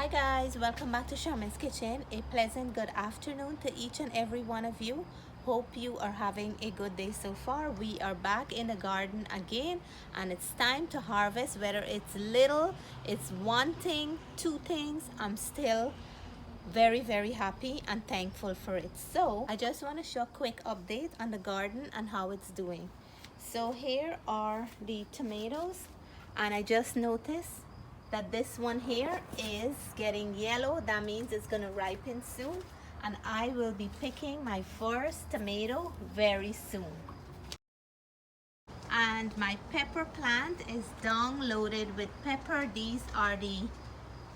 Hi guys, welcome back to Charmaine's Kitchen. A pleasant good afternoon to each and every one of you. Hope you are having a good day so far. We are back in the garden again and it's time to harvest. Whether it's little, it's one thing, two things, I'm still very happy and thankful for it. So I just want to show a quick update on the garden and how it's doing. So here are the tomatoes, and I just noticed that this one here is getting yellow. That means it's gonna ripen soon, and I will be picking my first tomato very soon. And my pepper plant is downloaded with pepper. These are the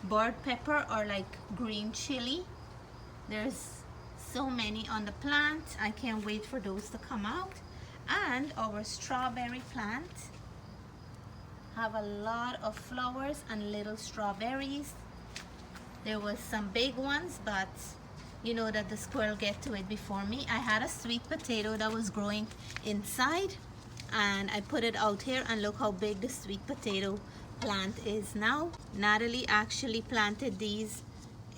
bird pepper, or like green chili. There's so many on the plant. I can't wait for those to come out. And our strawberry plant have a lot of flowers and little strawberries. There was some big ones, but you know that the squirrel get to it before me. I had a sweet potato that was growing inside and I put it out here, and look how big the sweet potato plant is now. Natalie actually planted these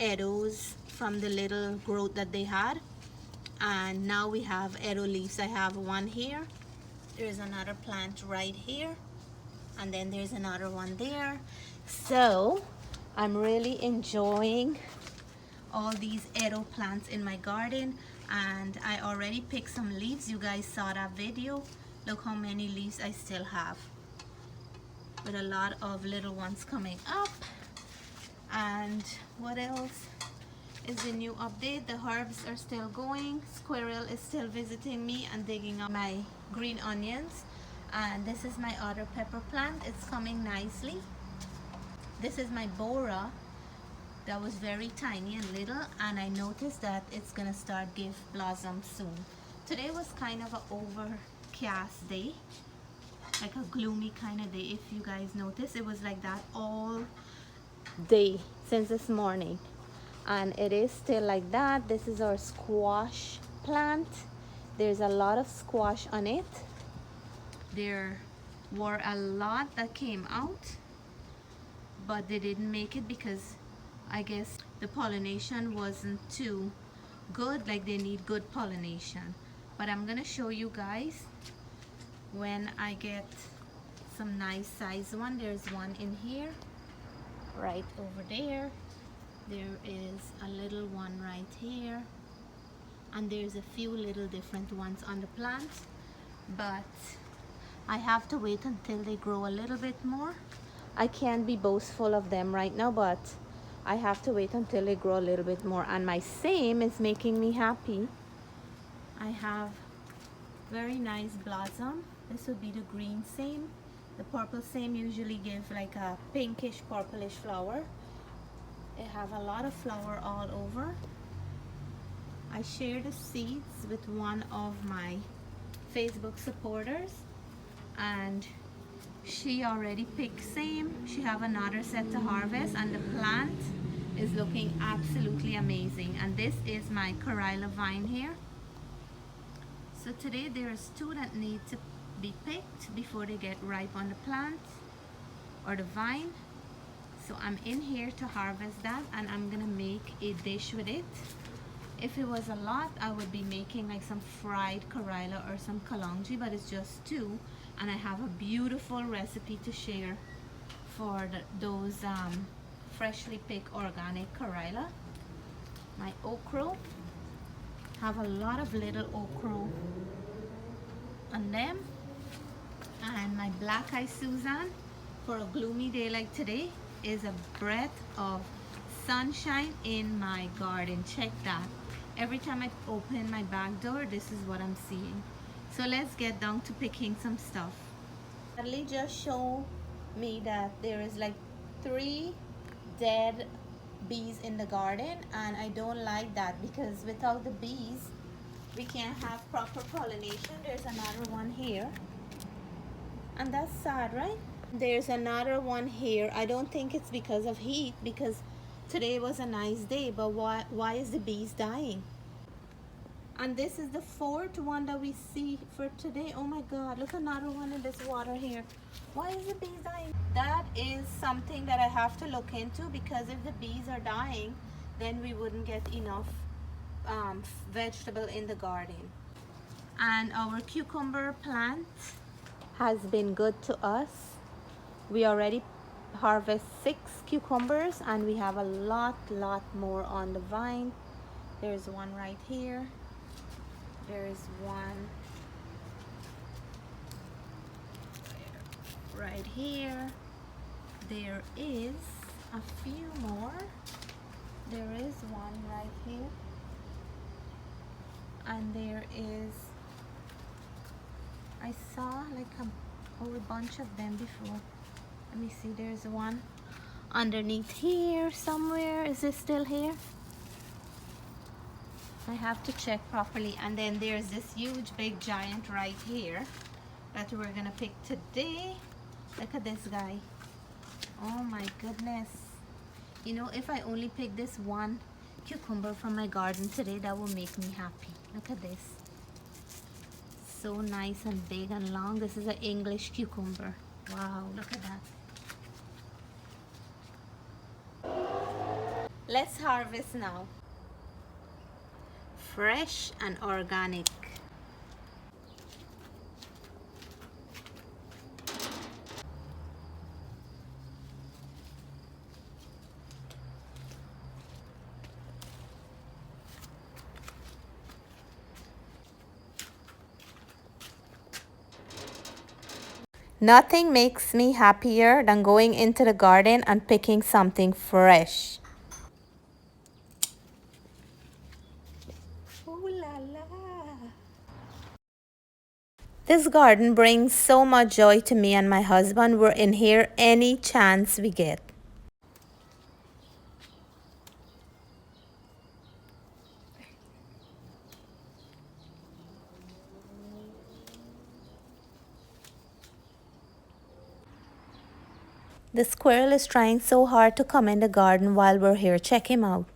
eddos from the little growth that they had, and now we have eddo leaves. I have one here, there's another plant right here, and then there's another one there. So I'm really enjoying all these eddo plants in my garden, and I already picked some leaves. You guys saw that video. Look how many leaves I still have, with a lot of little ones coming up. And what else is the new update? The herbs are still going. Squirrel is still visiting me and digging up my green onions. And this is my other pepper plant. It's coming nicely. This is my bora that was very tiny and little, and I noticed that it's gonna start give blossom soon. Today was kind of an overcast day, like a gloomy kind of day. If you guys notice, it was like that all day since this morning, and it is still like that. This is our squash plant. There's a lot of squash on it. There were a lot that came out, but they didn't make it because I guess the pollination wasn't too good. Like, they need good pollination. But I'm gonna show you guys when I get some nice size one. There's one in here, right over there. There is a little one right here, and there's a few little different ones on the plant, but I have to wait until they grow a little bit more. I can't be boastful of them right now, but I have to wait until they grow a little bit more. And my same is making me happy. I have very nice blossom. This would be the green same. The purple same usually give like a pinkish purplish flower. They have a lot of flower all over. I share the seeds with one of my Facebook supporters, and she already picked same. She have another set to harvest, and the plant is looking absolutely amazing. And this is my Karela vine here. So today there's two that need to be picked before they get ripe on the plant or the vine. So I'm in here to harvest that, and I'm gonna make a dish with it. If it was a lot, I would be making like some fried Karela or some kalonji, but it's just two, and I have a beautiful recipe to share for those freshly picked organic Karela. My okra, have a lot of little okra on them. And my black eye Susan, for a gloomy day like today, is a breath of sunshine in my garden. Check that. Every time I open my back door, this is what I'm seeing. So let's get down to picking some stuff. Natalie just showed me that there is like 3 dead bees in the garden, and I don't like that, because without the bees we can't have proper pollination. There's another one here, and that's sad, right? There's another one here. I don't think it's because of heat, because today was a nice day, but why is the bees dying? And this is the fourth one that we see for today. Oh my God, look, another one in this water here. Why is the bees dying? That is something that I have to look into, because if the bees are dying, then we wouldn't get enough vegetable in the garden. And our cucumber plant has been good to us. We already harvest 6 cucumbers and we have a lot more on the vine. There's one right here. There's one right here. There is a few more. There is one right here. And there is, I saw like a whole bunch of them before. Let me see, there's one underneath here somewhere. Is it still here? I have to check properly. And then there's this huge big giant right here that we're gonna pick today. Look at this guy. Oh my goodness. You know, if I only pick this one cucumber from my garden today, that will make me happy. Look at this. So nice and big and long. This is an English cucumber. Wow, look at that. Let's harvest now. Fresh and organic. Nothing makes me happier than going into the garden and picking something fresh. Ooh la la. This garden brings so much joy to me and my husband. We're in here any chance we get. The squirrel is trying so hard to come in the garden while we're here. Check him out.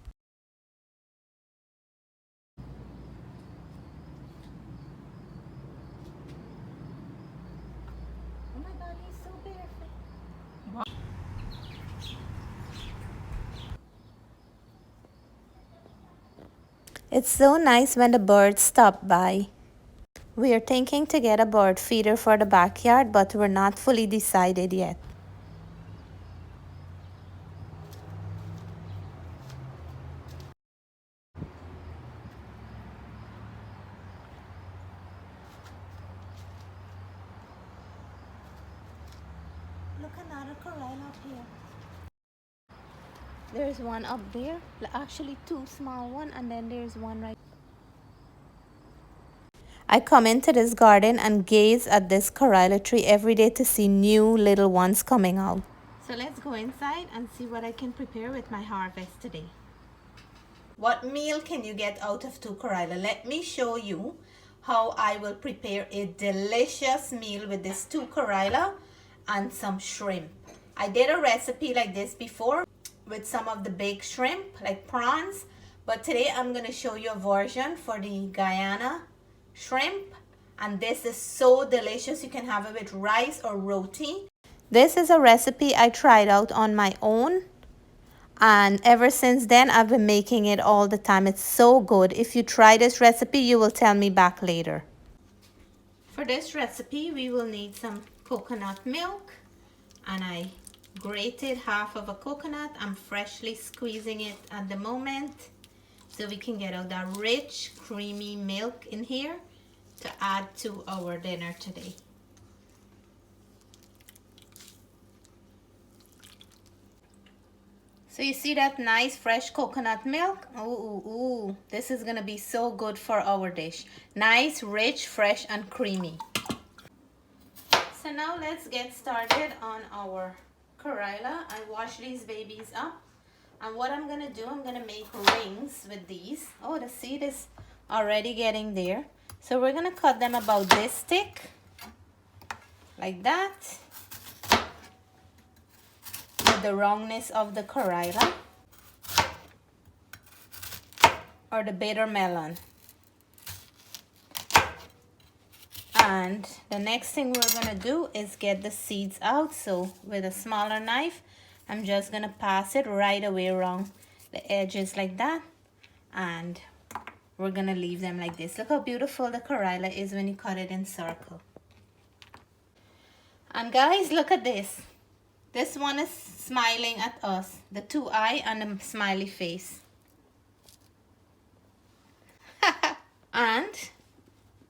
Oh my God, he's so barefoot. It's so nice when the birds stop by. We are thinking to get a bird feeder for the backyard, but we're not fully decided yet. Look, another Karela up here. There's one up there, actually 2 small ones, and then there's one right. I come into this garden and gaze at this Karela tree every day to see new little ones coming out. So let's go inside and see what I can prepare with my harvest today. What meal can you get out of 2 Karela? Let me show you how I will prepare a delicious meal with this 2 Karela and some shrimp. I did a recipe like this before with some of the big shrimp like prawns, but today I'm going to show you a version for the Guyana shrimp, and this is so delicious. You can have it with rice or roti. This is a recipe I tried out on my own, and ever since then I've been making it all the time. It's so good. If you try this recipe, you will tell me back later. For this recipe we will need some coconut milk, and I grated half of a coconut. I'm freshly squeezing it at the moment so we can get out that rich creamy milk in here to add to our dinner today. So you see that nice fresh coconut milk? Ooh, this is gonna be so good for our dish. Nice, rich, fresh and creamy. So now let's get started on our Karela. I wash these babies up, and what I'm gonna do, I'm gonna make rings with these. Oh, the seed is already getting there. So we're gonna cut them about this thick, like that, with the roundness of the Karela or the bitter melon. And the next thing we're gonna do is get the seeds out. So with a smaller knife, I'm just gonna pass it right away around the edges like that. And we're gonna leave them like this. Look how beautiful the Karela is when you cut it in circle. And guys, look at this. This one is smiling at us. The two eye and the smiley face. And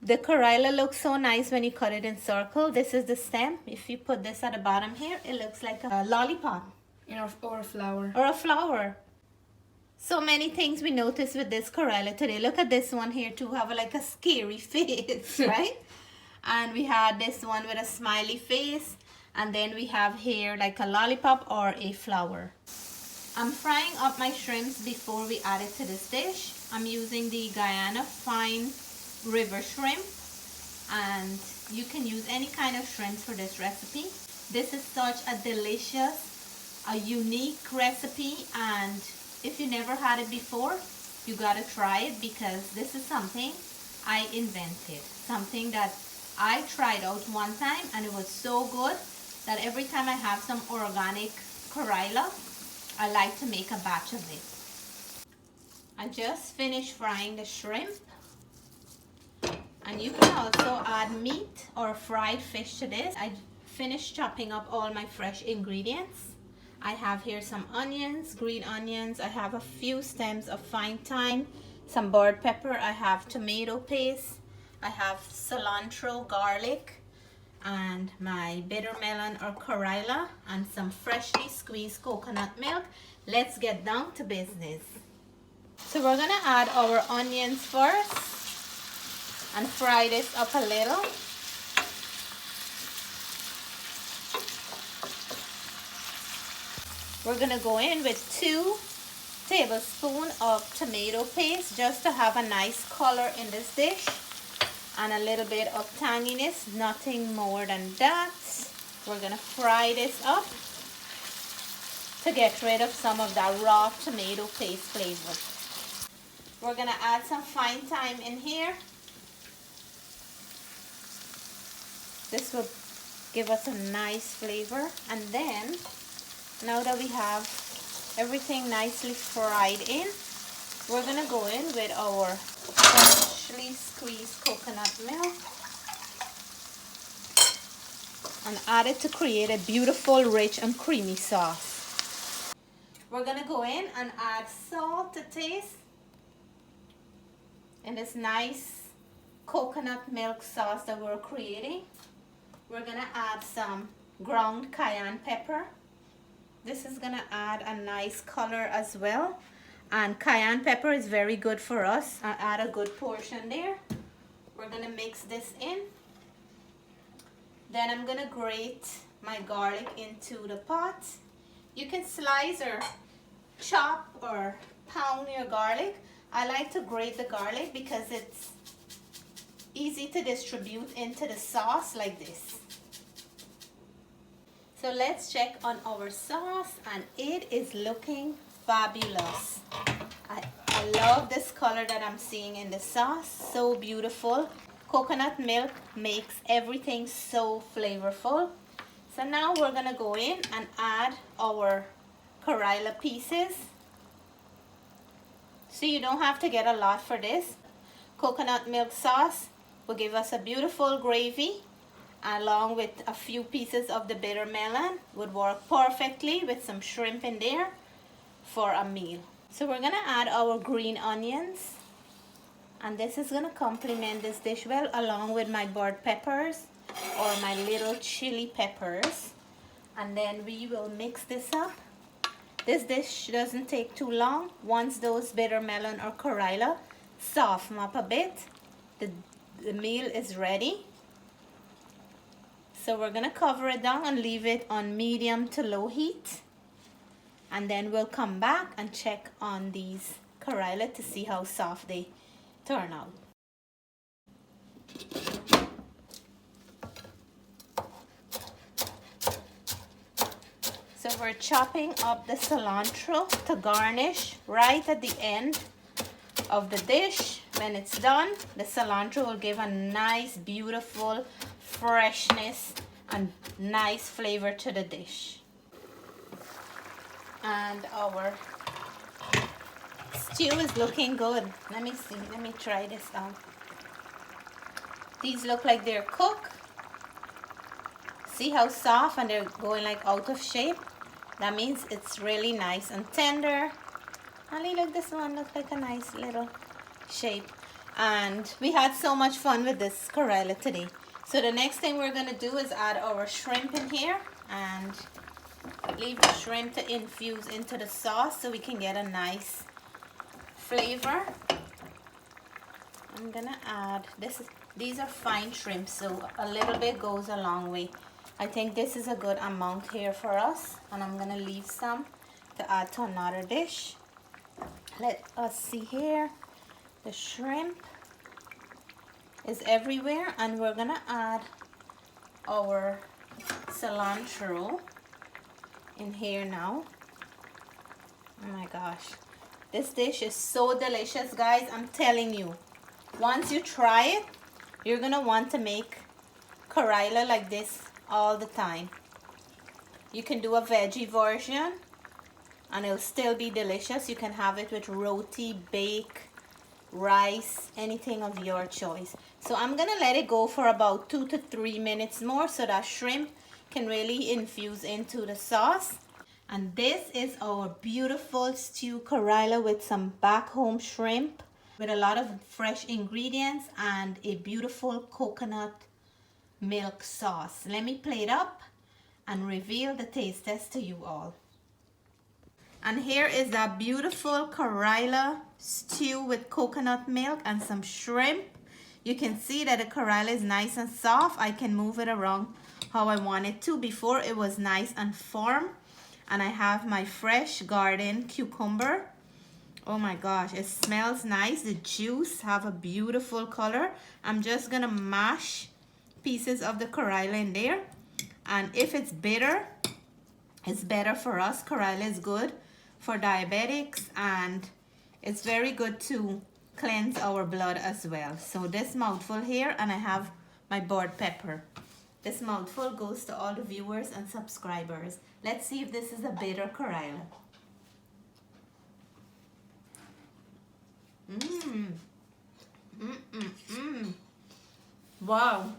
the Karela looks so nice when you cut it in circle. This is the stem. If you put this at the bottom here, it looks like a lollipop. Or a flower. Or a flower. So many things we noticed with this Karela today. Look at this one here too. Have like a scary face, right? And we had this one with a smiley face. And then we have here like a lollipop or a flower. I'm frying up my shrimps before we add it to this dish. I'm using the Guyana fine river shrimp. And you can use any kind of shrimps for this recipe. This is such a delicious, a unique recipe. And if you never had it before, you gotta try it, because this is something I invented. Something that I tried out one time and it was so good that every time I have some organic Karela, I like to make a batch of it. I just finished frying the shrimp. And you can also add meat or fried fish to this. I finished chopping up all my fresh ingredients. I have here some onions, green onions. I have a few stems of fine thyme, some bird pepper. I have tomato paste. I have cilantro, garlic, and my bitter melon or Karela, and some freshly squeezed coconut milk. Let's get down to business. So we're gonna add our onions first and fry this up a little. We're gonna go in with 2 tablespoons of tomato paste just to have a nice color in this dish. And a little bit of tanginess, nothing more than that. We're gonna fry this up to get rid of some of that raw tomato paste flavor. We're gonna add some fine thyme in here. This will give us a nice flavor. And then, now that we have everything nicely fried in, we're gonna go in with our freshly squeezed coconut milk and add it to create a beautiful, rich and creamy sauce. We're gonna go in and add salt to taste in this nice coconut milk sauce that we're creating. We're gonna add some ground cayenne pepper. This is gonna add a nice color as well. And cayenne pepper is very good for us. I'll add a good portion there. We're gonna mix this in. Then I'm gonna grate my garlic into the pot. You can slice or chop or pound your garlic. I like to grate the garlic because it's easy to distribute into the sauce like this. So let's check on our sauce, and it is looking fabulous. I love this color that I'm seeing in the sauce. So beautiful. Coconut milk makes everything so flavorful. So now we're gonna go in and add our Karela pieces. So you don't have to get a lot for this. Coconut milk sauce will give us a beautiful gravy, along with a few pieces of the bitter melon. Would work perfectly with some shrimp in there for a meal. So we're gonna add our green onions, and this is gonna complement this dish well, along with my bird peppers or my little chili peppers. And then we will mix this up. This dish doesn't take too long. Once those bitter melon or Karela soften up a bit, the meal is ready. So we're gonna cover it down and leave it on medium to low heat. And then we'll come back and check on these Karela to see how soft they turn out. So we're chopping up the cilantro to garnish right at the end of the dish. When it's done, the cilantro will give a nice, beautiful freshness and nice flavor to the dish. And our stew is looking good. Let me see. Let me try this out. These look like they're cooked. See how soft and they're going like out of shape? That means it's really nice and tender. Ali, look, this one looks like a nice little shape. And we had so much fun with this Karela today. So the next thing we're gonna do is add our shrimp in here and leave the shrimp to infuse into the sauce so we can get a nice flavor. I'm gonna add these are fine shrimp, so a little bit goes a long way. I think this is a good amount here for us, and I'm gonna leave some to add to another dish. Let us see here. The shrimp is everywhere, and we're gonna add our cilantro in here now. Oh my gosh, this dish is so delicious, guys. I'm telling you, once you try it, you're gonna want to make Karela like this all the time. You can do a veggie version and it'll still be delicious. You can have it with roti, bake, rice, anything of your choice. So I'm gonna let it go for about 2 to 3 minutes more so that shrimp can really infuse into the sauce. And this is our beautiful stew Karela with some back home shrimp with a lot of fresh ingredients and a beautiful coconut milk sauce. Let me plate up and reveal the taste test to you all. And here is that beautiful Karela stew with coconut milk and some shrimp. You can see that the Karela is nice and soft. I can move it around how I want it to. Before it was nice and firm. And I have my fresh garden cucumber. Oh my gosh, it smells nice. The juice have a beautiful color. I'm just gonna mash pieces of the Karela in there. And if it's bitter, it's better for us. Karela is good for diabetics and it's very good to cleanse our blood as well. So this mouthful here, and I have my board pepper. This mouthful goes to all the viewers and subscribers. Let's see if this is a bitter Karela. Wow.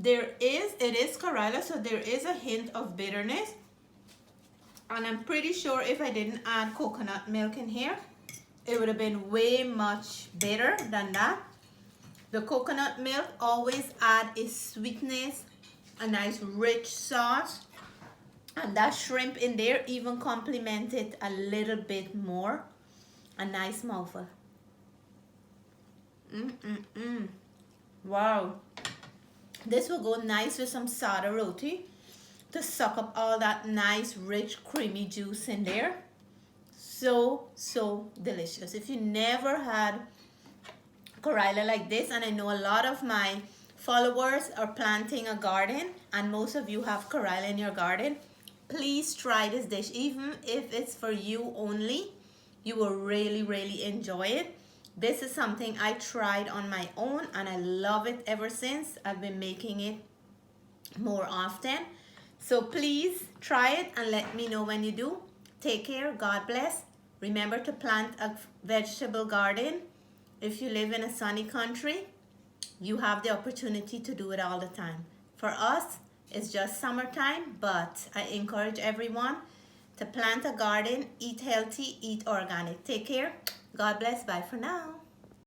It is Karela, so there is a hint of bitterness. And I'm pretty sure if I didn't add coconut milk in here, it would have been way much better than that. The coconut milk always add a sweetness, a nice rich sauce. And that shrimp in there even complement it a little bit more. A nice mouthful. Wow. This will go nice with some sada roti to suck up all that nice, rich, creamy juice in there. So, so delicious. If you never had Karela like this, and I know a lot of my followers are planting a garden, and most of you have Karela in your garden, please try this dish. Even if it's for you only, you will really, really enjoy it. This is something I tried on my own and I love it ever since. I've been making it more often. So please try it and let me know when you do. Take care. God bless. Remember to plant a vegetable garden. If you live in a sunny country, you have the opportunity to do it all the time. For us, it's just summertime, but I encourage everyone to plant a garden, eat healthy, eat organic. Take care. God bless. Bye for now.